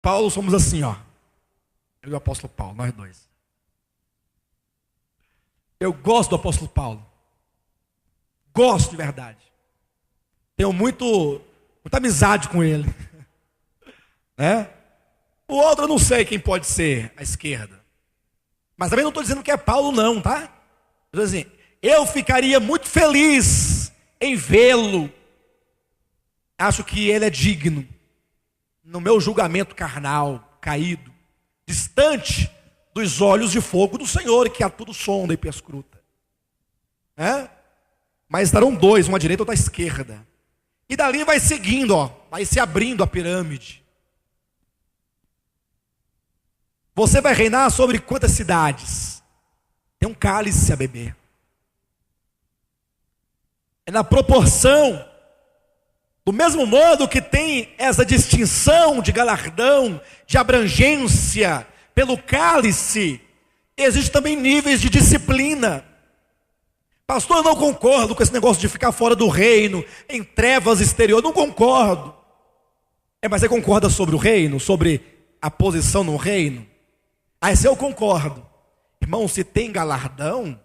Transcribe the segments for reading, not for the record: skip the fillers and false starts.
Paulo somos assim, ó. Eu e o apóstolo Paulo, nós dois. Eu gosto do apóstolo Paulo. Gosto de verdade. Tenho muita amizade com ele. Né? O outro eu não sei quem pode ser à esquerda. Mas também não estou dizendo que é Paulo não, tá? Estou dizendo assim, eu ficaria muito feliz em vê-lo. Acho que ele é digno. No meu julgamento carnal, caído, distante dos olhos de fogo do Senhor, que a tudo sonda e perscruta. Mas estarão dois, uma à direita e outra à esquerda. E dali vai seguindo, ó, vai se abrindo a pirâmide. Você vai reinar sobre quantas cidades? Tem um cálice a beber. É na proporção, do mesmo modo que tem essa distinção de galardão, de abrangência pelo cálice, existem também níveis de disciplina. Pastor, eu não concordo com esse negócio de ficar fora do reino, em trevas exteriores, não concordo. Mas você concorda sobre o reino, sobre a posição no reino? Se eu concordo. Irmão, se tem galardão,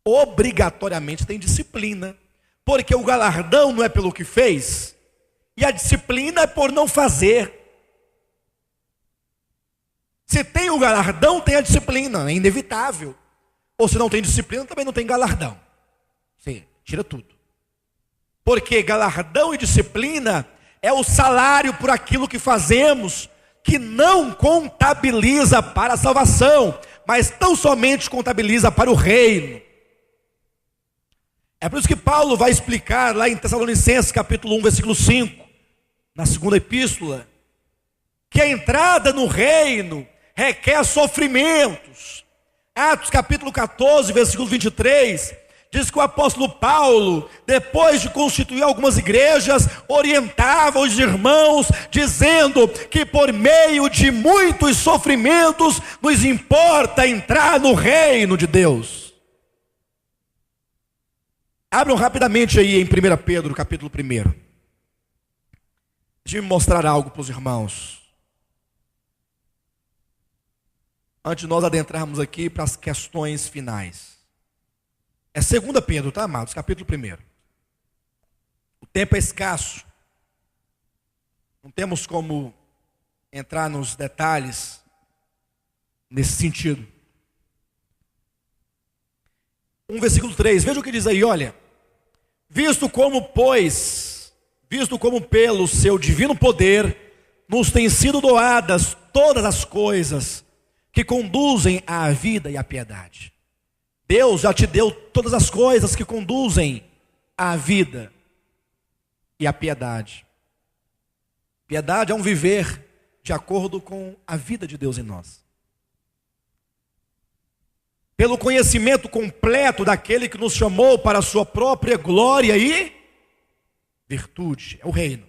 obrigatoriamente tem disciplina. Porque o galardão não é pelo que fez, e a disciplina é por não fazer. Se tem o galardão, tem a disciplina, é inevitável. Ou se não tem disciplina, também não tem galardão. Sim, tira tudo. Porque galardão e disciplina é o salário por aquilo que fazemos, que não contabiliza para a salvação, mas tão somente contabiliza para o reino. É por isso que Paulo vai explicar lá em Tessalonicenses capítulo 1, versículo 5, na segunda epístola, que a entrada no reino requer sofrimentos. Atos capítulo 14, versículo 23, diz que o apóstolo Paulo, depois de constituir algumas igrejas, orientava os irmãos, dizendo que por meio de muitos sofrimentos, nos importa entrar no reino de Deus. Abram rapidamente aí em 1 Pedro, capítulo 1. Deixa eu mostrar algo para os irmãos. Antes de nós adentrarmos aqui para as questões finais. É 2 Pedro, tá, amados? Capítulo 1. O tempo é escasso. Não temos como entrar nos detalhes nesse sentido. Versículo 3, veja o que diz aí, olha. Visto como pelo seu divino poder, nos têm sido doadas todas as coisas que conduzem à vida e à piedade. Deus já te deu todas as coisas que conduzem à vida e à piedade. Piedade é um viver de acordo com a vida de Deus em nós. Pelo conhecimento completo daquele que nos chamou para a sua própria glória e virtude, é o reino.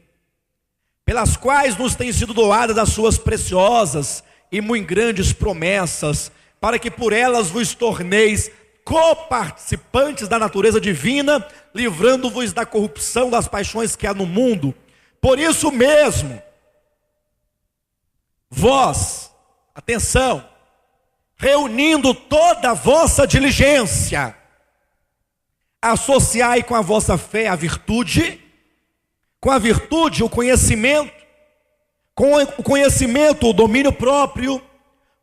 Pelas quais nos têm sido doadas as suas preciosas e muito grandes promessas, para que por elas vos torneis coparticipantes da natureza divina, livrando-vos da corrupção das paixões que há no mundo. Por isso mesmo, vós, atenção, reunindo toda a vossa diligência, associai com a vossa fé a virtude, com a virtude o conhecimento, com o conhecimento o domínio próprio,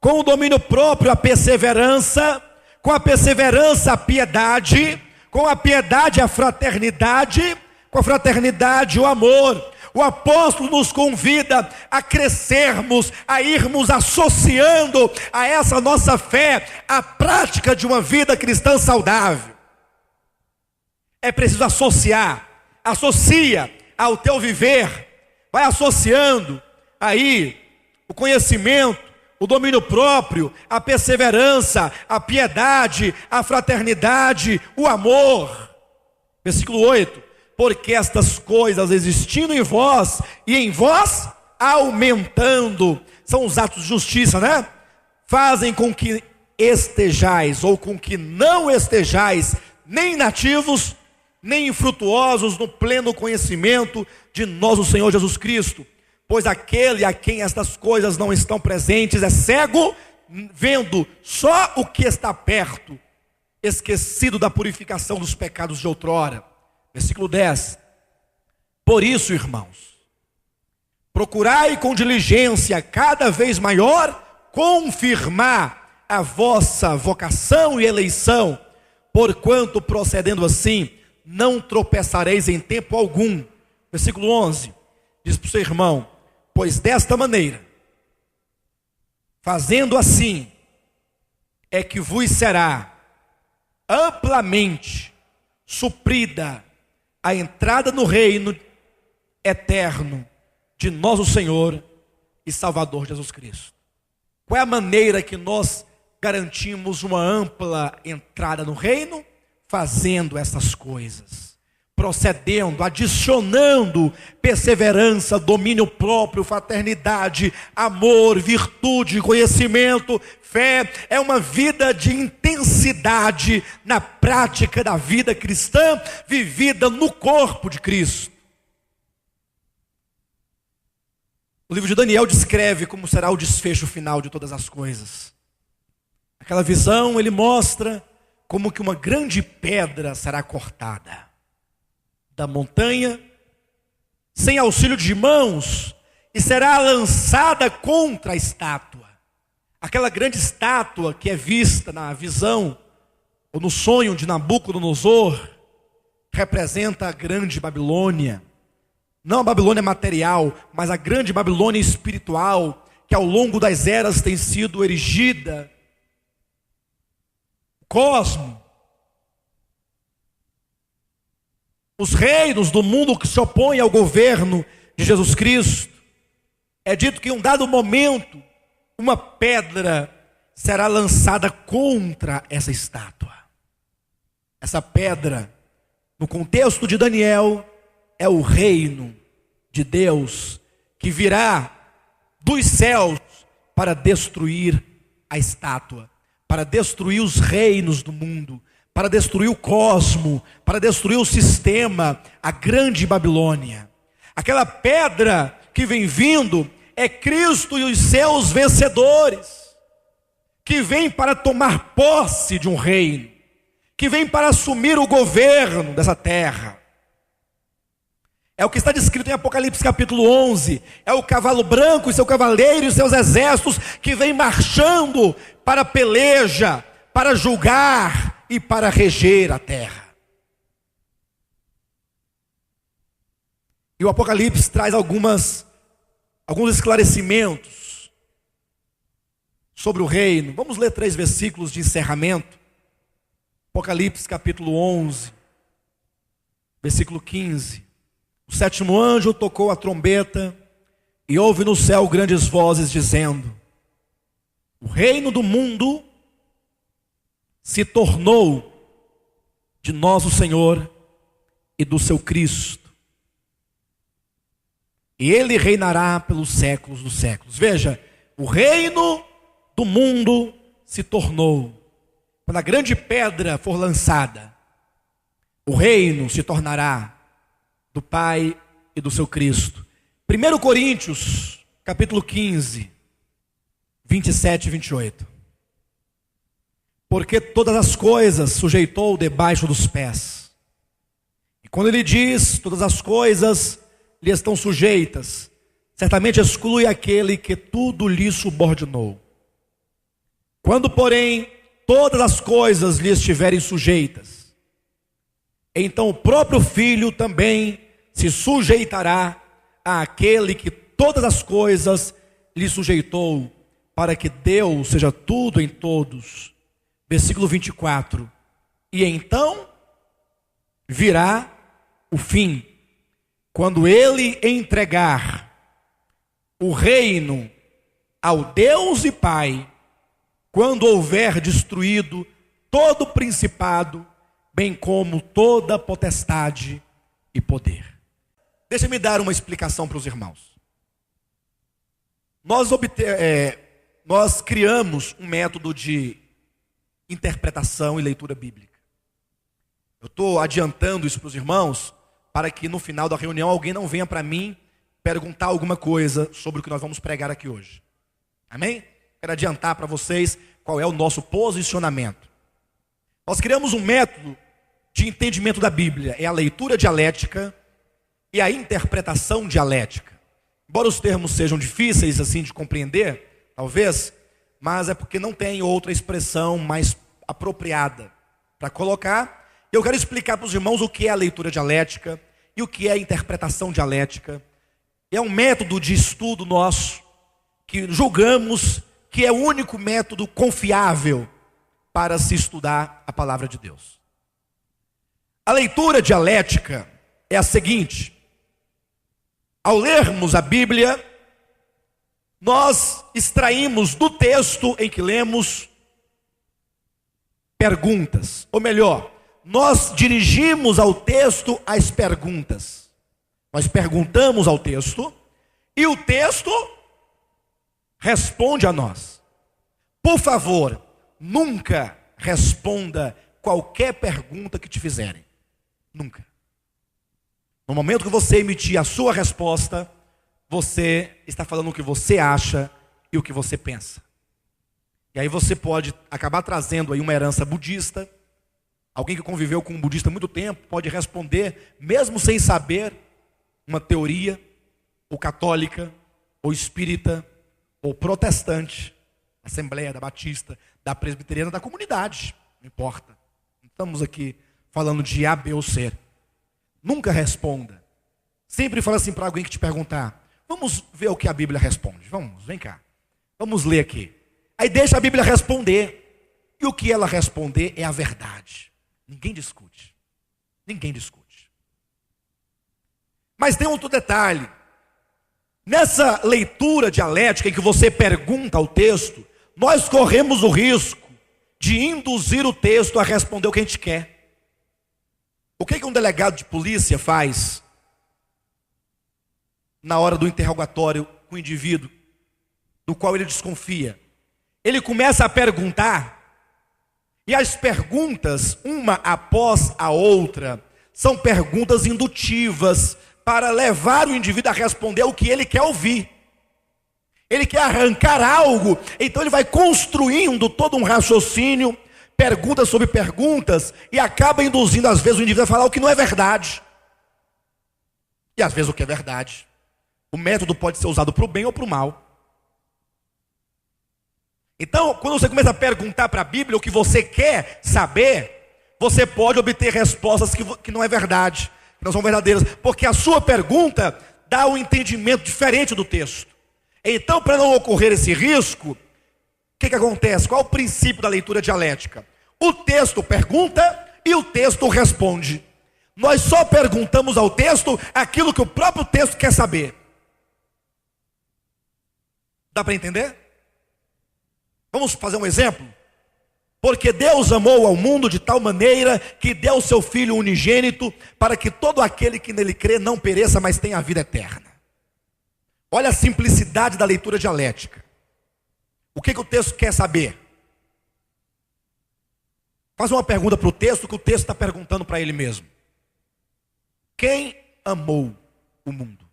com o domínio próprio a perseverança, com a perseverança a piedade, com a piedade a fraternidade, com a fraternidade o amor. O apóstolo nos convida a crescermos, a irmos associando a essa nossa fé a prática de uma vida cristã saudável. É preciso associar, associa ao teu viver, vai associando aí o conhecimento, o domínio próprio, a perseverança, a piedade, a fraternidade, o amor. Versículo 8. Porque estas coisas existindo em vós e em vós aumentando, são os atos de justiça, né? Fazem com que estejais ou com que não estejais nem nativos, nem infrutuosos no pleno conhecimento de nosso Senhor Jesus Cristo. pois aquele a quem estas coisas não estão presentes é cego, vendo só o que está perto, esquecido da purificação dos pecados de outrora. Versículo 10. Por isso, irmãos, procurai com diligência cada vez maior confirmar a vossa vocação e eleição, porquanto procedendo assim, não tropeçareis em tempo algum. Versículo 11, diz para o seu irmão: pois desta maneira, fazendo assim, é que vos será amplamente suprida a entrada no reino eterno de nosso Senhor e Salvador Jesus Cristo. Qual é a maneira que nós garantimos uma ampla entrada no reino? Fazendo essas coisas, procedendo, adicionando perseverança, domínio próprio, fraternidade, amor, virtude, conhecimento, fé. É uma vida de intensidade na prática da vida cristã, vivida no corpo de Cristo. O livro de Daniel descreve como será o desfecho final de todas as coisas. Aquela visão, ele mostra como que uma grande pedra será cortada da montanha, sem auxílio de mãos, e será lançada contra a estátua. Aquela grande estátua que é vista na visão, ou no sonho de Nabucodonosor, representa a grande Babilônia. Não a Babilônia material, mas a grande Babilônia espiritual, que ao longo das eras tem sido erigida. Cosmo. Os reinos do mundo que se opõem ao governo de Jesus Cristo. É dito que em um dado momento, uma pedra será lançada contra essa estátua. Essa pedra, no contexto de Daniel, é o reino de Deus que virá dos céus para destruir a estátua, para destruir os reinos do mundo, para destruir o cosmo, para destruir o sistema, a grande Babilônia. Aquela pedra que vem vindo é Cristo e os seus vencedores, que vem para tomar posse de um reino, que vem para assumir o governo dessa terra. É o que está descrito em Apocalipse capítulo 11. É o cavalo branco e seu cavaleiro e seus exércitos que vem marchando para a peleja, para julgar e para reger a terra. E o Apocalipse traz alguns esclarecimentos sobre o reino. Vamos ler 3 versículos de encerramento. Apocalipse capítulo 11, versículo 15. O 7º anjo tocou a trombeta e houve no céu grandes vozes dizendo: o reino do mundo se tornou de nosso Senhor e do seu Cristo, e ele reinará pelos séculos dos séculos. Veja, o reino do mundo se tornou. Quando a grande pedra for lançada, o reino se tornará do Pai e do seu Cristo. 1 Coríntios, capítulo 15, 27 e 28. Porque todas as coisas sujeitou debaixo dos pés. E quando ele diz todas as coisas lhe estão sujeitas, certamente exclui aquele que tudo lhe subordinou. Quando, porém, todas as coisas lhe estiverem sujeitas, então o próprio Filho também se sujeitará àquele que todas as coisas lhe sujeitou, para que Deus seja tudo em todos. Versículo 24. E então virá o fim, quando ele entregar o reino ao Deus e Pai, quando houver destruído todo o principado, bem como toda potestade e poder. Deixa-me dar uma explicação para os irmãos. Nós criamos um método de interpretação e leitura bíblica. Eu estou adiantando isso para os irmãos, para que no final da reunião alguém não venha para mim perguntar alguma coisa sobre o que nós vamos pregar aqui hoje. Amém? Quero adiantar para vocês qual é o nosso posicionamento. Nós criamos um método de entendimento da Bíblia, é a leitura dialética e a interpretação dialética. Embora os termos sejam difíceis assim de compreender, talvez, mas é porque não tem outra expressão mais apropriada para colocar. Eu quero explicar para os irmãos o que é a leitura dialética e o que é a interpretação dialética. É um método de estudo nosso que julgamos que é o único método confiável para se estudar a palavra de Deus. A leitura dialética é a seguinte: ao lermos a Bíblia, nós extraímos do texto em que lemos perguntas, ou melhor, nós dirigimos ao texto as perguntas. Nós perguntamos ao texto e o texto responde a nós. Por favor, nunca responda qualquer pergunta que te fizerem. Nunca. No momento que você emitir a sua resposta, você está falando o que você acha e o que você pensa. E aí você pode acabar trazendo aí uma herança budista. Alguém que conviveu com um budista há muito tempo pode responder, mesmo sem saber, uma teoria, ou católica, ou espírita, ou protestante, Assembleia, da Batista, da Presbiteriana, da comunidade, não importa. Não estamos aqui falando de A, B ou C. Nunca responda. Sempre fala assim para alguém que te perguntar: vamos ver o que a Bíblia responde. Vamos, vem cá. Vamos ler aqui. Aí deixa a Bíblia responder. E o que ela responder é a verdade. Ninguém discute. Ninguém discute. Mas tem outro detalhe. Nessa leitura dialética em que você pergunta ao texto, nós corremos o risco de induzir o texto a responder o que a gente quer. O que um delegado de polícia faz na hora do interrogatório com o indivíduo do qual ele desconfia? Ele começa a perguntar, e as perguntas, uma após a outra, são perguntas indutivas para levar o indivíduo a responder o que ele quer ouvir. Ele quer arrancar algo, então ele vai construindo todo um raciocínio, perguntas sobre perguntas, e acaba induzindo às vezes o indivíduo a falar o que não é verdade. E às vezes o que é verdade. O método pode ser usado para o bem ou para o mal. Então, quando você começa a perguntar para a Bíblia o que você quer saber, você pode obter respostas que não é verdade, que não são verdadeiras, porque a sua pergunta dá um entendimento diferente do texto. Então, para não ocorrer esse risco, o que acontece? Qual é o princípio da leitura dialética? O texto pergunta e o texto responde. Nós só perguntamos ao texto aquilo que o próprio texto quer saber. Dá para entender? Vamos fazer um exemplo? Porque Deus amou ao mundo de tal maneira que deu o seu Filho unigênito para que todo aquele que nele crê não pereça, mas tenha a vida eterna. Olha a simplicidade da leitura dialética. O que o texto quer saber? Faz uma pergunta para o texto que o texto está perguntando para ele mesmo. Quem amou o mundo?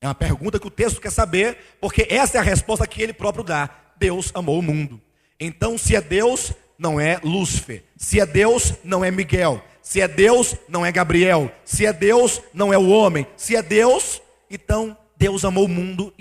É uma pergunta que o texto quer saber, porque essa é a resposta que ele próprio dá. Deus amou o mundo. Então, se é Deus, não é Lúcifer. Se é Deus, não é Miguel. Se é Deus, não é Gabriel. Se é Deus, não é o homem. Se é Deus, então Deus amou o mundo.